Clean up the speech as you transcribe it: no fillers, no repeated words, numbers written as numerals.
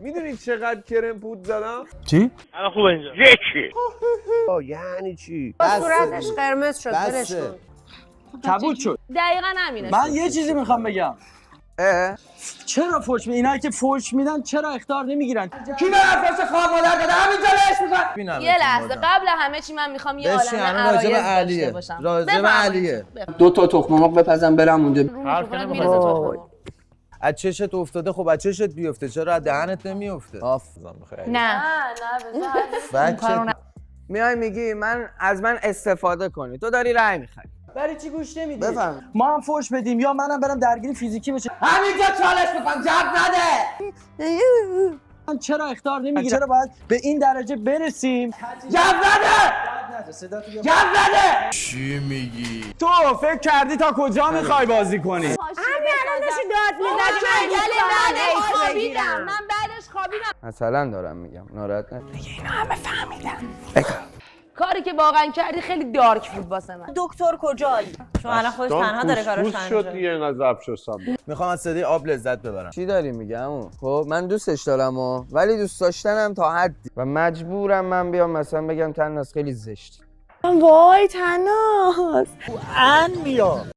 میدونی چقدر کرم پود زدم؟ چی؟ الان خوبه اینجا یکی یعنی چی؟ صورتش قرمز شد ولش کن. کبود شد. دقیقاً همینه. من یه چیزی میخوام بگم. چرا فوش میدن؟ اینا که فوش میدن چرا اخطار نمیگیرن؟ کی به حرفاش خواب مادر داده همینجا لش میخواد. یه لحظه قبل همه چی من میخوام یه عالمه راجب عرایض علیه داشته باشم. راجب علیه 2 تا تخم مرغ بپزن برم اونجا. حرف میرسه تخم مرغ. از چشت افتاده خب از چشت بیفته چرا از دهنت نمیفته؟ نه بچه میای میگی از من استفاده کنی، تو داری رأی میخوای. برای چی گوش نمیدی؟ بفهم ما هم فوش بدیم یا منم برم درگیری فیزیکی بشه. همینجا چالش میکنم جواب نده. من چرا اخطار نمیگیرم؟ چرا باید به این درجه برسیم؟ جواب نده. جواب نده. چی میگی؟ تو فکر کردی تا کجا میخوای بازی کنی؟ همین الان داشتی داد می‌زدی من بعدش خوابیدم. مثلا دارم میگم ناراحت نشی. کاری که واقعا کردی خیلی دارک بود واسه من. دکتر کجایی؟ چون الان خودش تنها داره کارش انجام شد میده. دیگه اینقدر ضبط شستم. میخوام از صدای آب لذت ببرم. چی داری میگم؟ خب من دوستش دارم ولی دوست داشتنم تا حدی و مجبورم من بیام مثلا بگم تناس خیلی زشت. وای تناس. ان میاد.